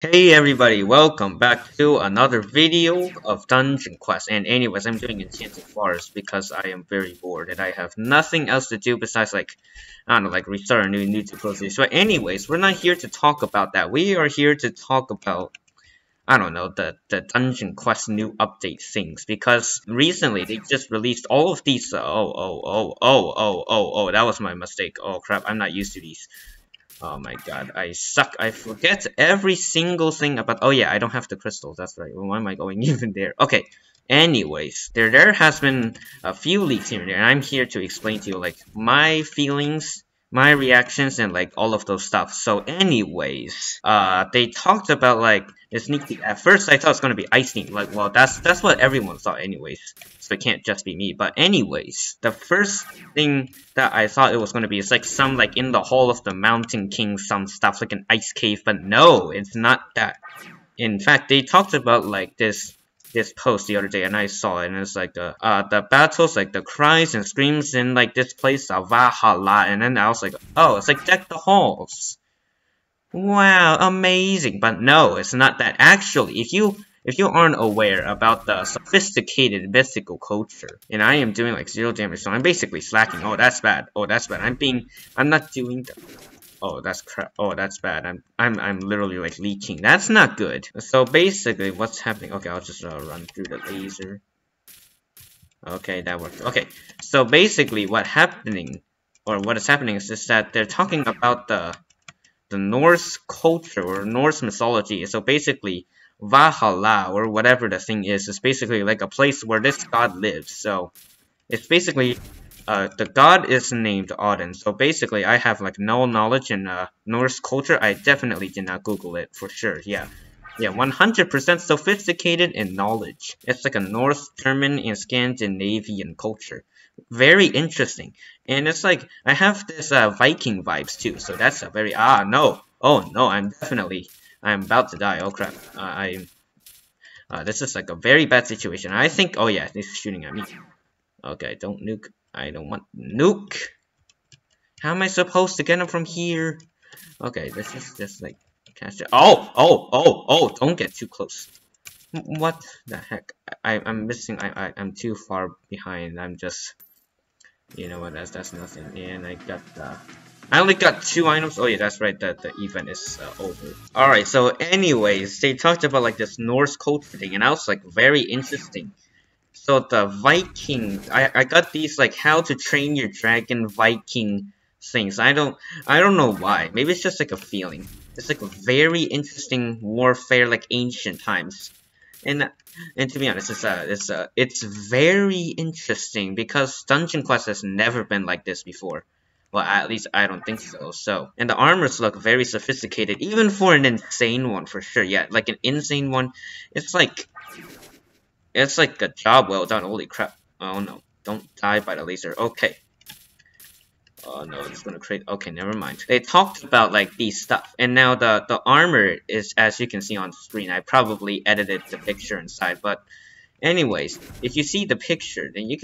Hey everybody, welcome back to another video of Dungeon Quest. And anyways, I'm doing Enchanted Forest because I am very bored and I have nothing else to do besides I don't know, restart a new tutorial. So anyways, we're not here to talk about that. We are here to talk about, I don't know, the Dungeon Quest new update things. Because recently they just released all of these, that was my mistake. Oh crap, I'm not used to these. Oh my god, I suck. I forget every single thing about. Oh yeah, I don't have the crystals. That's right. Well, why am I going even there? Okay. Anyways, there has been a few leaks here and there, and I'm here to explain to you my feelings, my reactions, and all of those stuff. So, anyways, they talked about the sneak peek. At first, I thought it's gonna be ice sneak. Well, that's what everyone thought, anyways. So it can't just be me. But anyways, the first thing that I thought it was going to be is some in the Hall of the Mountain King some stuff like an ice cave, but no, it's not that. In fact, they talked about this post the other day, and I saw it, and it's the battles, the cries and screams in this place of Valhalla, and then I was like, oh, it's deck the halls. Wow, amazing. But no, it's not that. Actually, if you aren't aware about the sophisticated mythical culture, and I am doing 0 damage, so I'm basically slacking. Oh, that's bad. Oh, that's bad. I'm not doing the. Oh, that's crap. Oh, that's bad. I'm literally leaking. That's not good. So basically, what's happening? Okay, I'll just run through the laser. Okay, that worked. Okay, so basically, what is happening is that they're talking about the Norse culture or Norse mythology. So basically, Valhalla or whatever the thing is basically a place where this god lives. So it's basically the god is named Odin. So basically, I have no knowledge in Norse culture. I definitely did not Google it for sure. Yeah. Yeah, 100% sophisticated in knowledge. It's a Norse, German, and Scandinavian culture. Very interesting. And it's I have this Viking vibes too, so that's a very, no. Oh no, I'm about to die. Oh crap. This is a very bad situation. I think, oh yeah, he's shooting at me. Okay, don't nuke. I don't want nuke. How am I supposed to get him from here? Okay, this is just catch it. Oh, don't get too close. What the heck? I'm missing. I'm too far behind. I'm just, you know what? That's nothing. And I only got 2 items. Oh yeah, that's right. The event is over. All right. So anyways, they talked about this Norse culture thing, and I was very interesting. So the Viking, I got these how to train your dragon Viking things. I don't know why. Maybe it's just a feeling. It's a very interesting warfare ancient times. And to be honest, it's very interesting because Dungeon Quest has never been like this before. Well, at least I don't think so. And the armors look very sophisticated, even for an insane one, for sure. Yeah, an insane one. It's it's a job well done. Holy crap! Oh no! Don't die by the laser. Okay. Oh no, it's gonna create. Okay, never mind. They talked about these stuff, and now the armor is, as you can see on screen. I probably edited the picture inside, but anyways, if you see the picture, then you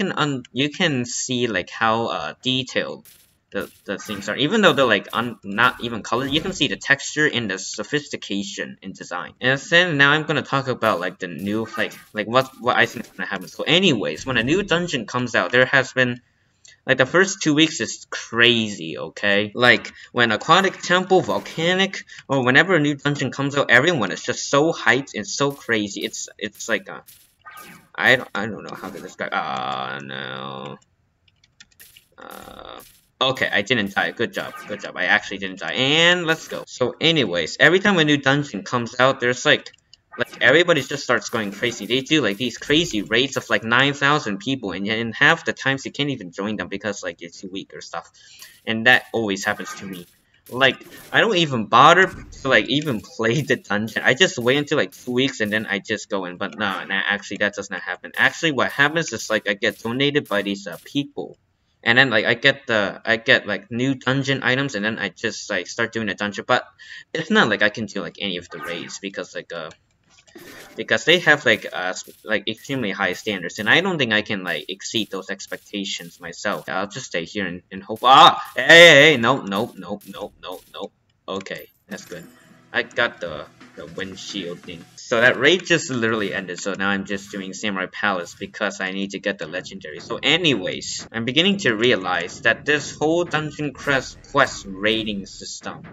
can see how detailed the things are. Even though they're not even colored, you can see the texture and the sophistication in design. And then now I'm gonna talk about the new what I think is gonna happen. So anyways, when a new dungeon comes out, there has been the first 2 weeks is crazy, okay? When Aquatic Temple, Volcanic, or whenever a new dungeon comes out, everyone is just so hyped and so crazy. It's I don't know how to describe. No. Okay, I didn't die. Good job. Good job. I actually didn't die. And let's go. So anyways, every time a new dungeon comes out, there's everybody just starts going crazy. They do these crazy raids of 9,000 people, and in half the times you can't even join them because you're too weak or stuff. And that always happens to me. I don't even bother to even play the dungeon. I just wait until 2 weeks and then I just go in. But no, actually that does not happen. Actually, what happens is I get donated by these people. And then I get new dungeon items, and then I just start doing a dungeon. But it's not I can do any of the raids because because they have extremely high standards, and I don't think I can exceed those expectations myself. I'll just stay here and hope. Hey, nope. Okay, that's good. I got the the windshield thing. So that raid just literally ended, so now I'm just doing Samurai Palace because I need to get the legendary. So anyways, I'm beginning to realize that this whole Dungeon Quest raiding system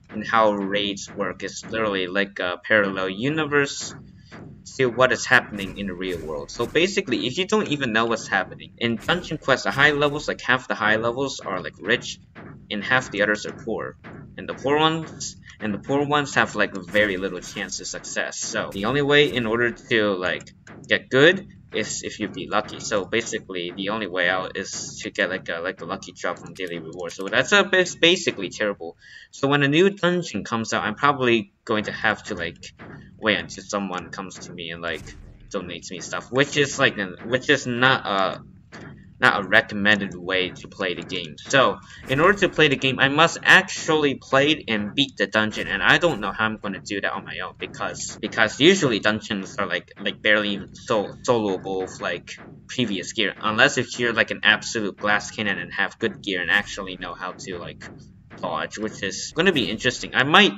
and how raids work is literally like a parallel universe to what is happening in the real world. So basically, if you don't even know what's happening, in Dungeon Quest, the high levels, like half the high levels are like rich, and half the others are poor. And the poor ones have like very little chance of success. So the only way in order to like get good is if you be lucky. So basically, the only way out is to get like a lucky drop from daily reward. So that's basically terrible. So when a new dungeon comes out, I'm probably going to have to like wait until someone comes to me and like donates me stuff, which is like not a recommended way to play the game. So, in order to play the game, I must actually play and beat the dungeon, and I don't know how I'm going to do that on my own because usually dungeons are like barely soloable with like previous gear, unless if you're like an absolute glass cannon and have good gear and actually know how to like dodge, which is going to be interesting. I might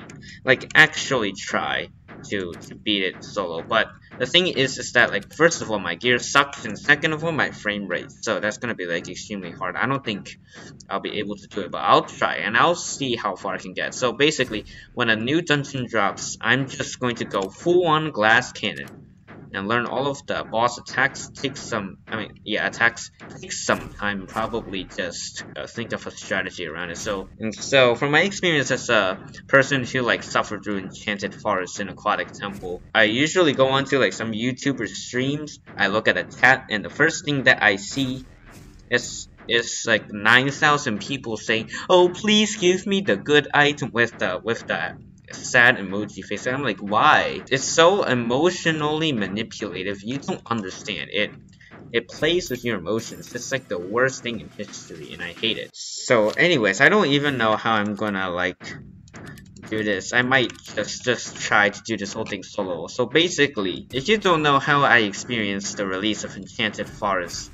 like actually try to beat it solo, but the thing is that like first of all my gear sucks, and second of all my frame rate, so that's gonna be like extremely hard. I don't think I'll be able to do it, but I'll try and I'll see how far I can get. So basically, when a new dungeon drops, I'm just going to go full on glass cannon and learn all of the boss attacks. Attacks take some time. Probably just think of a strategy around it. So from my experience as a person who like suffered through Enchanted Forest and Aquatic Temple, I usually go onto like some YouTuber streams. I look at a chat, and the first thing that I see is like 9,000 people saying, "Oh, please give me the good item with the sad emoji face." And I'm like, why? It's so emotionally manipulative. You don't understand it. It plays with your emotions. It's like the worst thing in history, and I hate it. So anyways, I don't even know how I'm gonna like do this. I might just try to do this whole thing solo. So basically, if you don't know how I experienced the release of Enchanted Forest,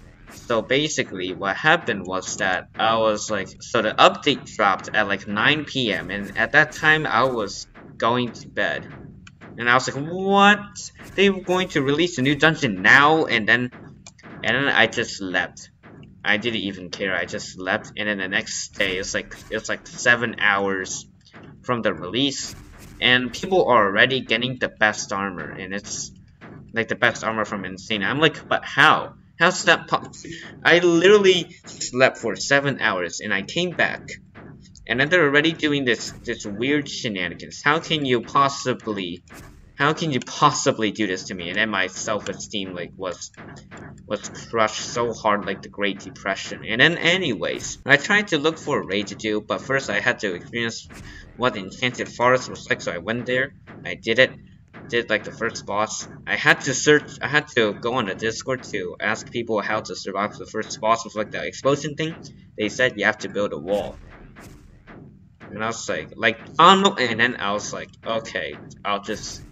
so basically what happened was that I was like, so the update dropped at like 9 p.m. and at that time I was going to bed. And I was like, what? They were going to release a new dungeon now? And then I just slept. I didn't even care. I just slept, and then the next day it's like 7 hours from the release, and people are already getting the best armor, and it's like the best armor from Insane. I'm like, but how? How's that I literally slept for 7 hours, and I came back, and then they're already doing this weird shenanigans. How can you possibly do this to me? And then my self-esteem like was crushed so hard, like the Great Depression. And then anyways, I tried to look for a raid to do, but first I had to experience what the Enchanted Forest was like, so I went there, I did it, did like the first boss. I had to go on the Discord to ask people how to survive the first boss with like the explosion thing. They said you have to build a wall. And I was like, oh no, and then I was like, okay, I'll just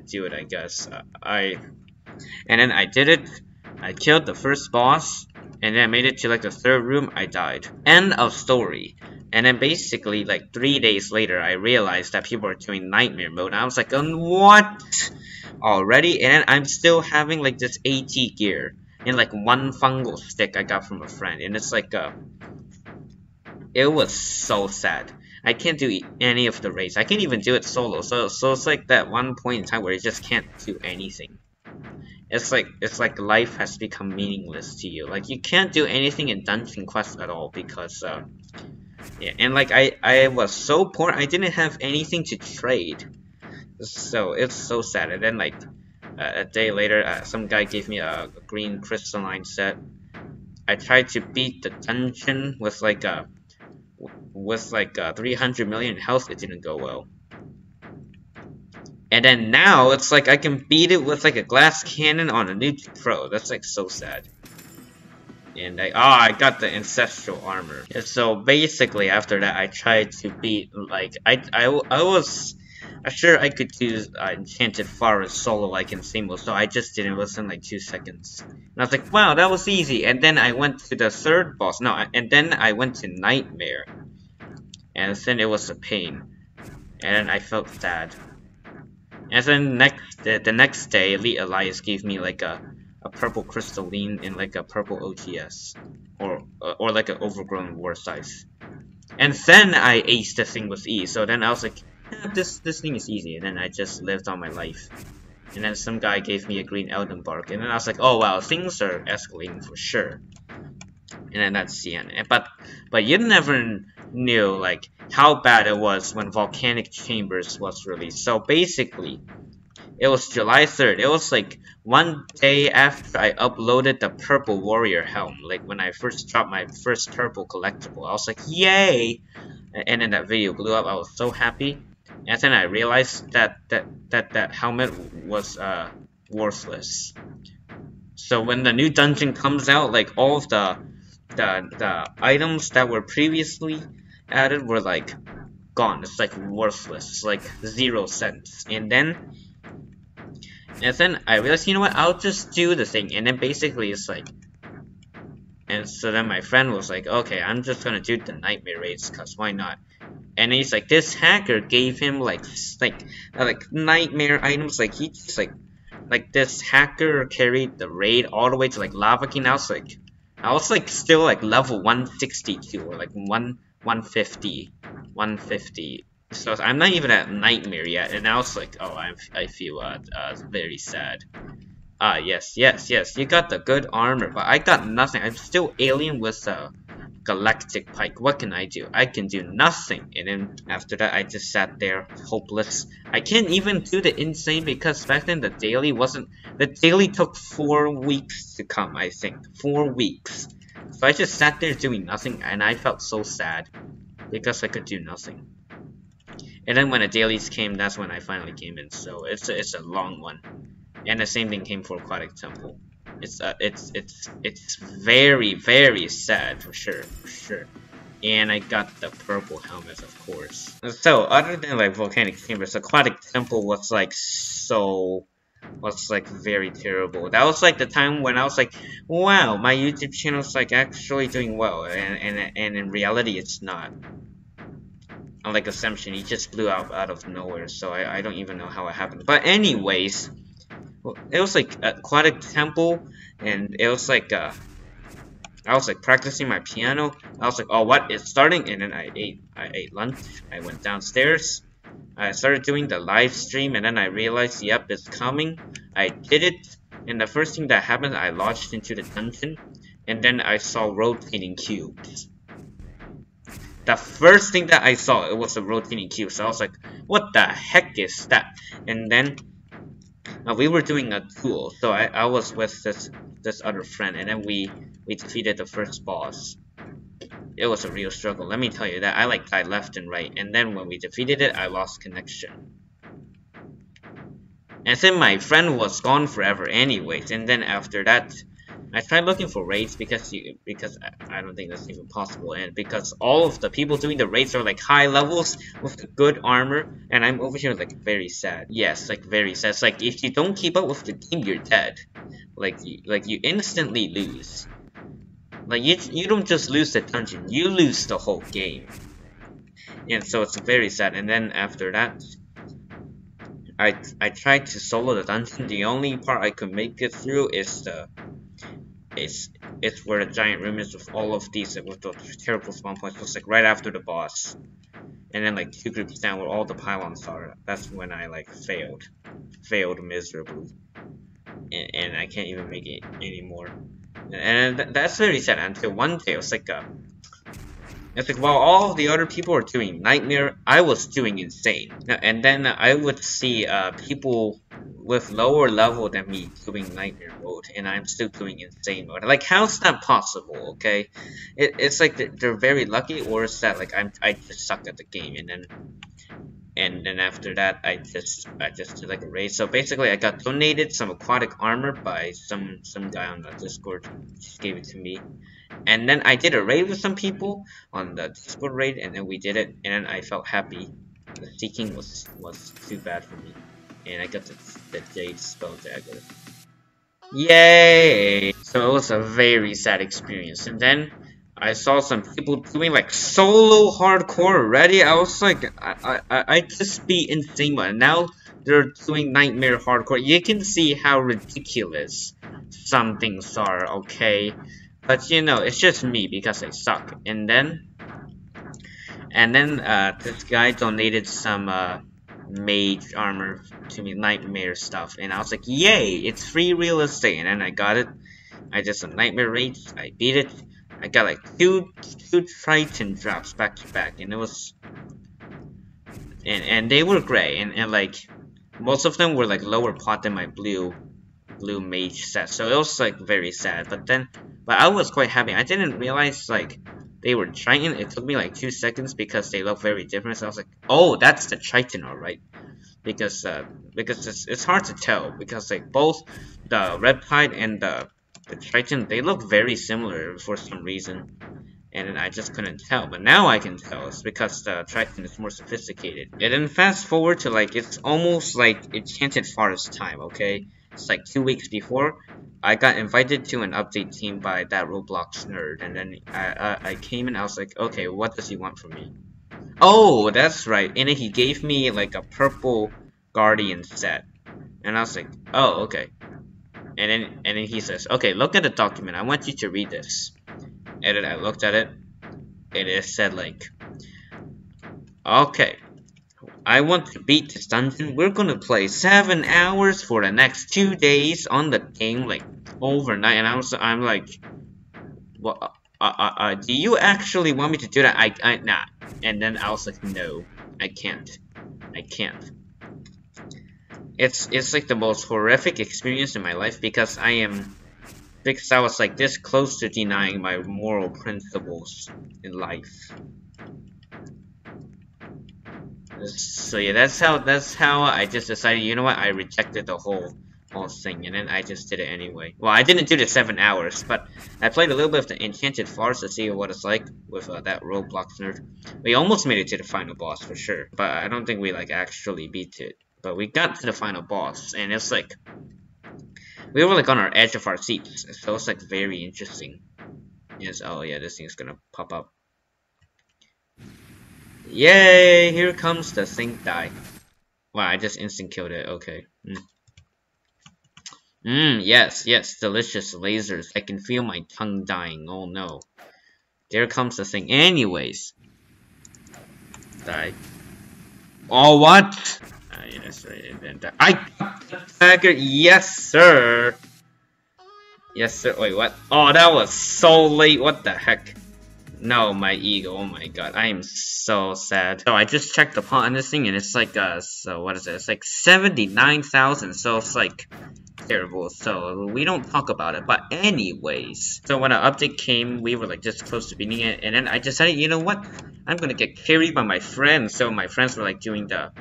do it, I guess. And then I did it. I killed the first boss, and then I made it to like the third room. I died. End of story. And then basically like 3 days later, I realized that people are doing nightmare mode. And I was like, what? Already? And then I'm still having like this AT gear and like one fungal stick I got from a friend, and it's like it was so sad. I can't do any of the raids. I can't even do it solo. So it's like that one point in time where you just can't do anything. It's like life has become meaningless to you. Like you can't do anything in Dungeon Quest at all because yeah, and like I was so poor, I didn't have anything to trade. So it's so sad. And then like a day later, some guy gave me a green crystalline set. I tried to beat the dungeon with like 300 million health. It didn't go well. And then now it's like I can beat it with like a glass cannon on a new pro. That's like so sad. And I got the ancestral armor. And so basically after that I tried to beat like I was sure I could do Enchanted Forest solo like in same mode, so I just did it within like 2 seconds. And I was like, wow, that was easy. And then I went to the third boss. No, and then I went to Nightmare. And then it was a pain. And then I felt sad. And then the next day, Elite Elias gave me like a purple crystalline and like a purple OTS, or like an overgrown war size. And then I aced the thing with ease. So then I was like, this thing is easy. And then I just lived on my life. And then some guy gave me a green Elden bark, and then I was like, oh wow, things are escalating for sure. And then that's the end. But you never knew like how bad it was when Volcanic Chambers was released. So basically, it was July 3rd. It was like one day after I uploaded the Purple Warrior Helm. Like when I first dropped my first purple collectible, I was like, yay! And then that video blew up. I was so happy. And then I realized that helmet was worthless. So when the new dungeon comes out, like all of the items that were previously added were like gone. It's like worthless. It's like 0 cents. And then I realized, you know what? I'll just do the thing. And then basically it's like, and so then my friend was like, okay, I'm just gonna do the nightmare raids, cause why not? And he's like, this hacker gave him like nightmare items. Like he just like this hacker carried the raid all the way to like Lava King. I was like still like level 162 or like 150, 150. So I'm not even at nightmare yet, and I was like, oh, I feel very sad. Ah, yes, you got the good armor, but I got nothing. I'm still alien with galactic pike. What can I do? I can do nothing. And then after that, I just sat there hopeless. I can't even do the insane because back then the daily took 4 weeks to come, I think. 4 weeks. So I just sat there doing nothing, and I felt so sad because I could do nothing. And then when the dailies came, that's when I finally came in. So it's a long one. And the same thing came for Aquatic Temple. It's very sad for sure. And I got the purple helmet, of course. So other than like Volcanic Chambers, Aquatic Temple was like very terrible. That was like the time when I was like, wow, my YouTube channel is like actually doing well, and in reality it's not. Unlike Assumption, he just blew out of nowhere, so I don't even know how it happened. But anyways, it was like Aquatic Temple, and it was like I was like practicing my piano. I was like, oh, what? It's starting, and then I ate lunch. I went downstairs. I started doing the live stream, and then I realized, yep, it's coming. I did it, and the first thing that happened, I launched into the dungeon, and then I saw rotating cubes. The first thing that I saw, it was a rotating cube. So I was like, what the heck is that? And then we were doing a duel, so I was with this other friend, and then we defeated the first boss. It was a real struggle, let me tell you that. I like died left and right, and then when we defeated it, I lost connection. And then my friend was gone forever anyways, and then after that, I tried looking for raids because I don't think that's even possible, and because all of the people doing the raids are like high levels with good armor, and I'm over here like very sad. Yes, like very sad. It's like if you don't keep up with the game, you're dead. Like you instantly lose. Like you don't just lose the dungeon, you lose the whole game. And so it's very sad. And then after that, I tried to solo the dungeon. The only part I could make it through is it's where the giant room is with all of these, with the terrible spawn points. It's like right after the boss, and then like 2 groups down where all the pylons are. That's when I like failed miserably, and I can't even make it anymore. And that's very sad. Until one day, it's like while all of the other people are doing Nightmare, I was doing Insane. And then I would see people with lower level than me doing Nightmare mode, and I'm still doing Insane mode. Like, how's that possible, okay? It's like they're very lucky, or is that like I just suck at the game, and then after that I just did like a raid. So basically I got donated some aquatic armor by some guy on the Discord. Just gave it to me. And then I did a raid with some people on the Discord raid, and then we did it, and then I felt happy. The seeking was too bad for me, and I got the Jade Spell Dagger. Yay! So it was a very sad experience. And then I saw some people doing like solo hardcore already. I was like, I just be insane. And now they're doing nightmare hardcore. You can see how ridiculous some things are, okay? But you know, it's just me because I suck. And then this guy donated some mage armor to me, nightmare stuff, and I was like, yay, it's free real estate. And then I got it. I did some nightmare raids, I beat it. I got like two Triton drops back to back, and it was and they were great, and like most of them were like lower pot than my blue mage set, so it was like very sad. But I was quite happy. I didn't realize like they were Triton. It took me like 2 seconds because they look very different. So I was like, oh, that's the Triton, alright. Because it's hard to tell because like both the red tide and the Triton, they look very similar for some reason. And then I just couldn't tell, but now I can tell. It's because the Triton is more sophisticated. And then fast forward to like, it's almost like Enchanted Forest time, okay? It's like 2 weeks before, I got invited to an update team by that Roblox nerd, and then I came and I was like, okay, what does he want from me? Oh, that's right, and then he gave me like a purple Guardian set, and I was like, oh, okay. And then he says, okay, look at the document, I want you to read this. And then I looked at it, and it said like, okay, I want to beat this dungeon. We're gonna play 7 hours for the next 2 days on the game, like overnight. And I'm like, what? Do you actually want me to do that? Nah. And then I was like, no, I can't. It's like the most horrific experience in my life because I was like this close to denying my moral principles in life. So yeah, that's how I just decided, you know what, I rejected the whole thing, and then I just did it anyway. Well, I didn't do the 7 hours, but I played a little bit of the Enchanted Forest to see what it's like with that Roblox nerd. We almost made it to the final boss for sure, but I don't think we like actually beat it. But we got to the final boss, and it's like we were like on our edge of our seats, so it's like very interesting. Yes, oh yeah, this thing's gonna pop up. Yay! Here comes the sync die. Wow, I just instant killed it. Okay. Yes, delicious lasers. I can feel my tongue dying. Oh no. There comes the thing. Anyways. Die. Oh, what? Yes, right. I got the dagger. Yes, sir. Yes, sir. Wait, what? Oh, that was so late. What the heck? No, my ego. Oh my god, I am so sad. So I just checked the pot on this thing, and it's like so what is it? It's like 79,000. So it's like terrible. So we don't talk about it. But anyways, so when our update came, we were like just close to beating it, and then I decided, you know what? I'm gonna get carried by my friends. So my friends were like doing the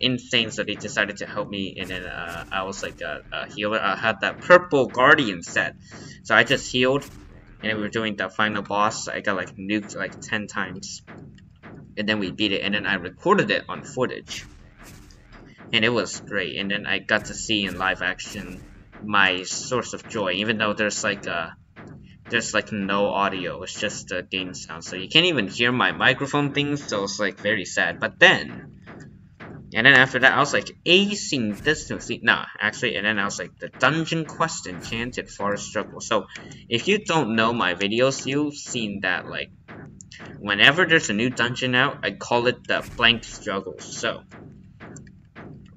insane, so they decided to help me, and then I was like a healer. I had that purple Guardian set, so I just healed. And we were doing the final boss. I got like nuked like 10 times. And then we beat it. And then I recorded it on footage. And it was great. And then I got to see in live action my source of joy. Even though there's like no audio. It's just the game sound. So you can't even hear my microphone things. So it's like very sad. But then... And then after that, I was like, acing this to see. Nah, actually, and then I was like, the Dungeon Quest Enchanted Forest Struggle. So, if you don't know my videos, you've seen that, like, whenever there's a new dungeon out, I call it the blank struggle. So,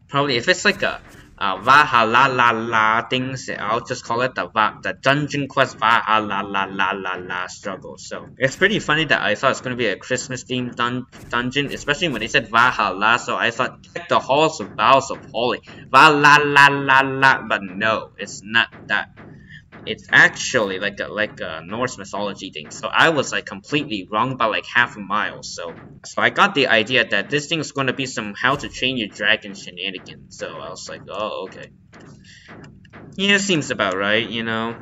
probably if it's like a Valhalla things, I'll just call it the Dungeon Quest Valhalla struggle. So it's pretty funny that I thought it's gonna be a Christmas themed dungeon, especially when they said Valhalla. So I thought check the halls of bowels of holy Valhalla, but no, it's not that. It's actually like a Norse mythology thing. So I was like completely wrong by like half a mile. So I got the idea that this thing is going to be some How to Train Your Dragon shenanigans. So I was like, oh, okay. Yeah, seems about right, you know.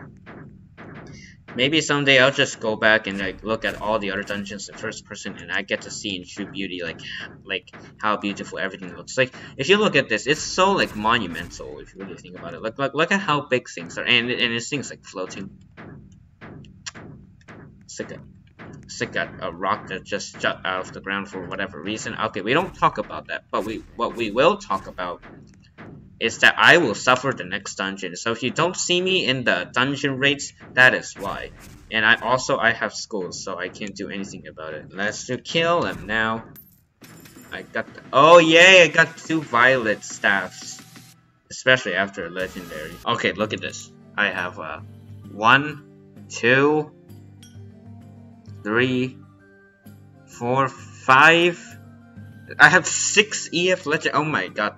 Maybe someday I'll just go back and like look at all the other dungeons in first person, and I get to see in true beauty like how beautiful everything looks. Like if you look at this, it's so like monumental if you really think about it. Look at how big things are, and this thing's like floating. It's like stick at a rock that just shut out of the ground for whatever reason. Okay, we don't talk about that, but what we will talk about is that I will suffer the next dungeon. So if you don't see me in the dungeon rates, that is why. And I have schools, so I can't do anything about it. Let's do kill him now. I got oh yay, I got 2 violet staffs. Especially after a legendary. Okay, look at this. I have 1, 2, 3, 4, 5. I have 6 EF legend. Oh my god.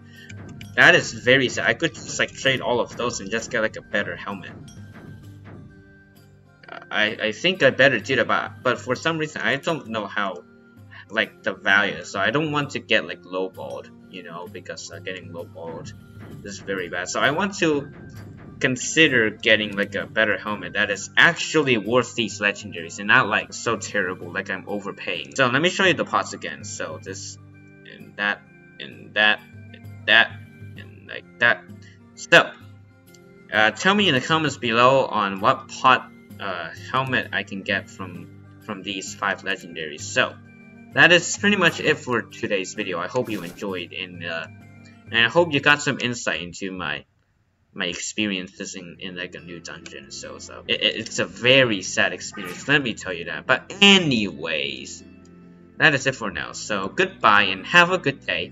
That is very sad. I could just like trade all of those and just get like a better helmet. I think I better do that, but for some reason I don't know how, like, the value. So I don't want to get like lowballed, you know, because getting lowballed is very bad. So I want to consider getting like a better helmet that is actually worth these legendaries and not like so terrible like I'm overpaying. So let me show you the pots again. So this and that and that and that and like that. So tell me in the comments below on what pot helmet I can get from these 5 legendaries. So that is pretty much it for today's video. I hope you enjoyed, and I hope you got some insight into my experiences in like a new dungeon. So it's a very sad experience, let me tell you that. But anyways, that is it for now. So goodbye and have a good day.